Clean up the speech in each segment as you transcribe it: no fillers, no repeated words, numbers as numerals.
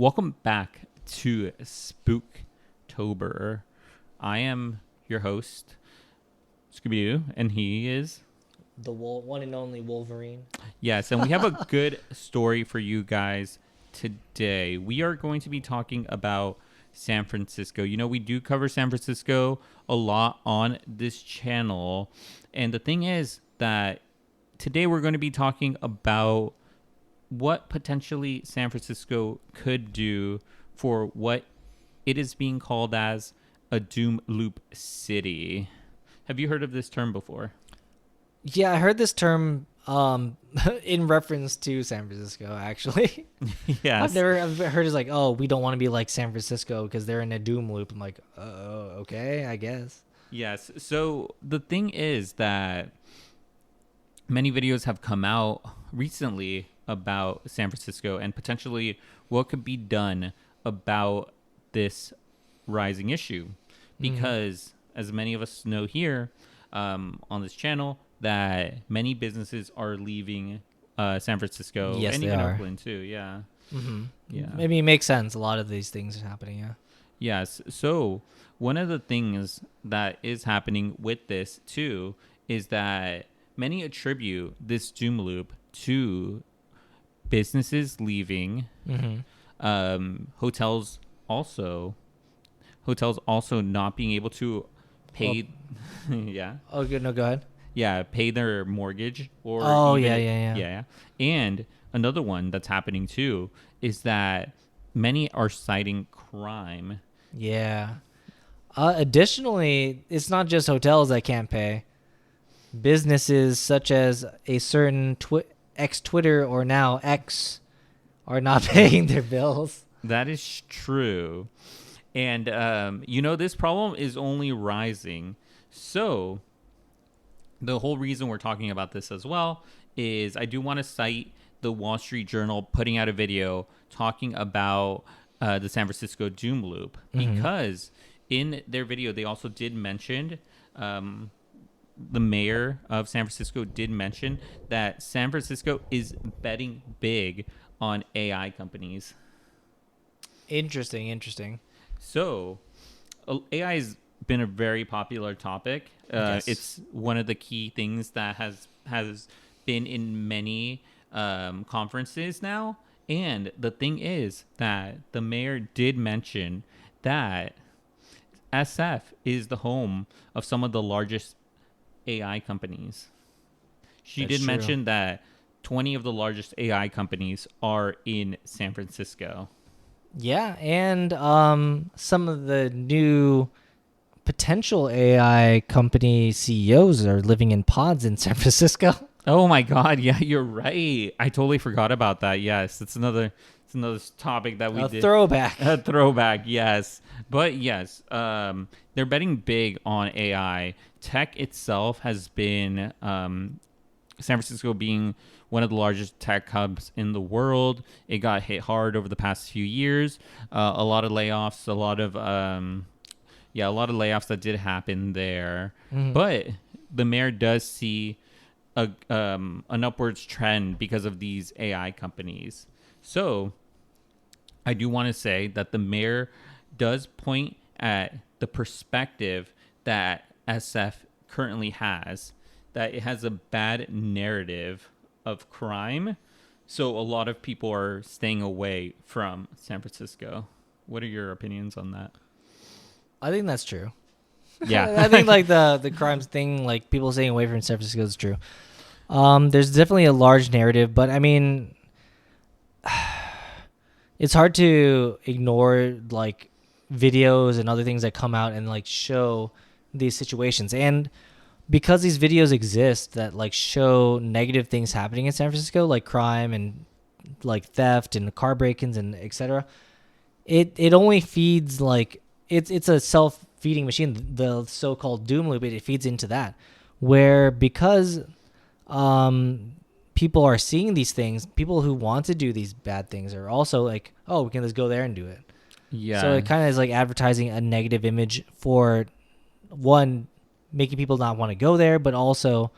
Welcome back to Spooktober. I am your host, Scooby-Doo, and he is... The one and only Wolverine. Yes, and we have a good story for you guys today. We are going to be talking about San Francisco. You know, we do cover San Francisco a lot on this channel. And the thing is that today we're going to be talking about what potentially San Francisco could do for what it is being called as a doom loop city. Have you heard of this term before? Yeah, I heard this term in reference to San Francisco, actually. Yes. I've heard it's like, oh, we don't want to be like San Francisco because they're in a doom loop. I'm like, okay, I guess. Yes. So the thing is that many videos have come out recently about San Francisco and potentially what could be done about this rising issue. Because as many of us know here on this channel, that many businesses are leaving San Francisco Yes, and they even are. Oakland too. Yeah. Yeah. Maybe it makes sense. A lot of these things are happening, yeah. Yes. So one of the things that is happening with this too is that many attribute this doom loop to businesses leaving, hotels also not being able to pay. Yeah. Oh, good. No, go ahead. Yeah, pay their mortgage or Oh, even, yeah. And another one that's happening too is that many are citing crime. Yeah. Additionally, it's not just hotels that can't pay. Businesses such as a certain ex-Twitter or now X are not paying their bills. That is true. And this problem is only rising. So the whole reason we're talking about this as well is I do want to cite the Wall Street Journal putting out a video talking about the San Francisco doom loop, because in their video they also did mention, the mayor of San Francisco did mention that San Francisco is betting big on AI companies. Interesting. So AI has been a very popular topic. Yes. It's one of the key things that has been in many conferences now. And the thing is that the mayor did mention that SF is the home of some of the largest AI companies. She That's did true. mention that 20 of the largest AI companies are in San Francisco. Yeah, and some of the new potential AI company CEOs are living in pods in San Francisco. Oh my God! Yeah, you're right. I totally forgot about that. Yes, it's another topic that we A did. throwback. A throwback, yes. But yes, they're betting big on AI. Tech itself has been San Francisco being one of the largest tech hubs in the world. It got hit hard over the past few years. A lot of layoffs, a lot of layoffs that did happen there. But the mayor does see an upwards trend because of these AI companies. So I do want to say that the mayor does point at the perspective that SF currently has, that it has a bad narrative of crime. So a lot of people are staying away from San Francisco. What are your opinions on that? I think that's true. Yeah. I think like the crimes thing, like people staying away from San Francisco is true. There's definitely a large narrative, but I mean, it's hard to ignore like videos and other things that come out and like show these situations. And because these videos exist that like show negative things happening in San Francisco, like crime and like theft and car break-ins and etc., it only feeds like it's a self-feeding machine. The so-called doom loop, it feeds into that, where because people are seeing these things, people who want to do these bad things are also like, oh, we can just go there and do it. Yeah. So it kind of is like advertising a negative image for one, making people not want to go there, but also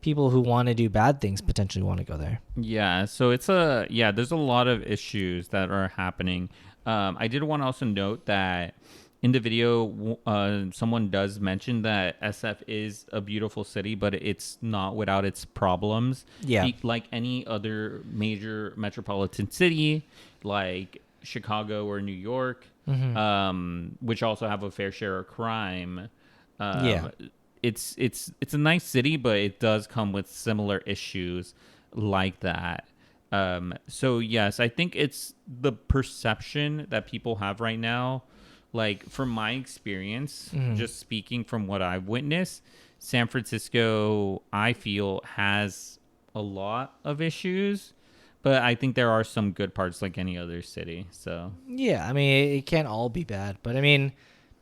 people who want to do bad things potentially want to go there. Yeah, so there's a lot of issues that are happening. I did want to also note that in the video, someone does mention that SF is a beautiful city, but it's not without its problems. Yeah. Like any other major metropolitan city, like Chicago or New York, which also have a fair share of crime. Yeah. It's a nice city, but it does come with similar issues like that. So yes, I think it's the perception that people have right now. Like from my experience, just speaking from what I've witnessed, San Francisco, I feel, has a lot of issues, but I think there are some good parts like any other city. So Yeah, I mean, it can't all be bad, but I mean,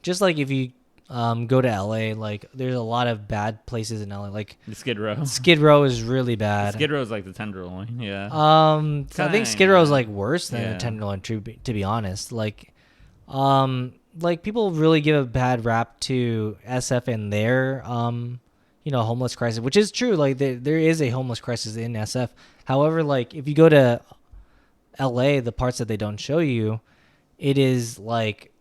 just like if you go to LA, like there's a lot of bad places in LA. Like the Skid Row. Skid Row is really bad. Skid Row is like the Tenderloin. Yeah. So I think Skid Row is Kinda. like worse than Yeah. the Tenderloin, to be honest. Like people really give a bad rap to SF and their homeless crisis, which is true. Like there is a homeless crisis in SF. However, like if you go to LA, the parts that they don't show you, it is like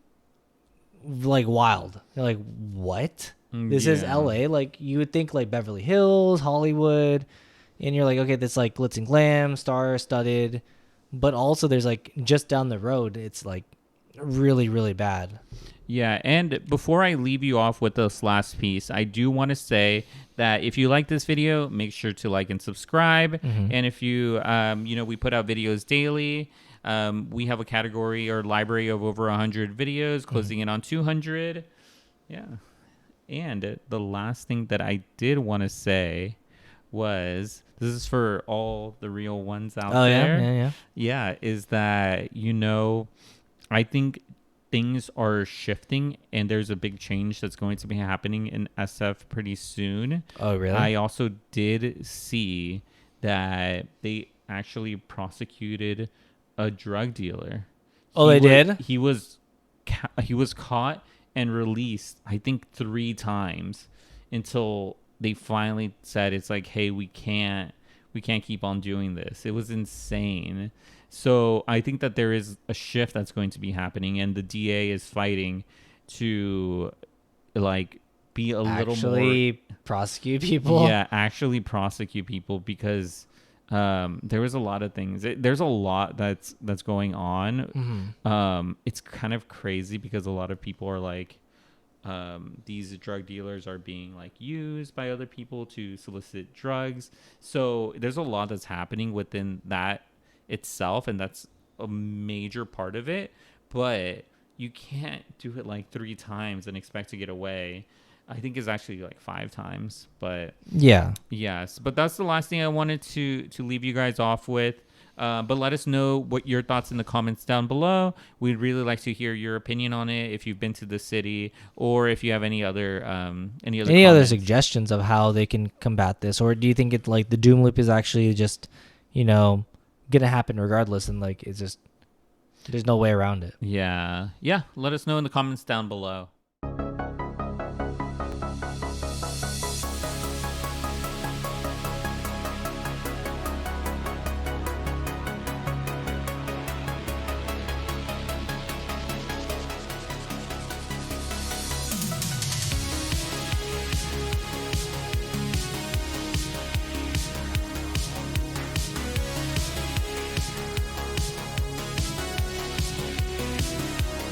wild. You're like, what? This is Yeah. LA. Like you would think like Beverly Hills, Hollywood, and you're like, okay, that's like glitz and glam, star studded, but also there's like just down the road, it's like really, really bad. Yeah, and before I leave you off with this last piece, I do want to say that if you like this video, make sure to like and subscribe. And if you, we put out videos daily. We have a category or library of over 100 videos, closing in on 200. Yeah. And the last thing that I did want to say was, this is for all the real ones out there. Yeah. Yeah, is that, I think things are shifting and there's a big change that's going to be happening in SF pretty soon. Oh, really? I also did see that they actually prosecuted a drug dealer. Oh, they did? He was caught and released, I think 3 times, until they finally said it's like, hey, we can't keep on doing this. It was insane. So I think that there is a shift that's going to be happening, and the DA is fighting to like be a little more prosecute people. Yeah, actually prosecute people, because there was a lot of things. There's a lot that's going on. It's kind of crazy because a lot of people are like, these drug dealers are being like used by other people to solicit drugs. So there's a lot that's happening within that itself, and that's a major part of it. But you can't do it like 3 times and expect to get away. I think it's actually like 5 times, but Yeah. yes. But that's the last thing I wanted to leave you guys off with. But let us know what your thoughts in the comments down below. We'd really like to hear your opinion on it, if you've been to the city, or if you have any other other suggestions of how they can combat this, or do you think it like the doom loop is actually just gonna happen regardless, and like it's just there's no way around it? Yeah. Let us know in the comments down below.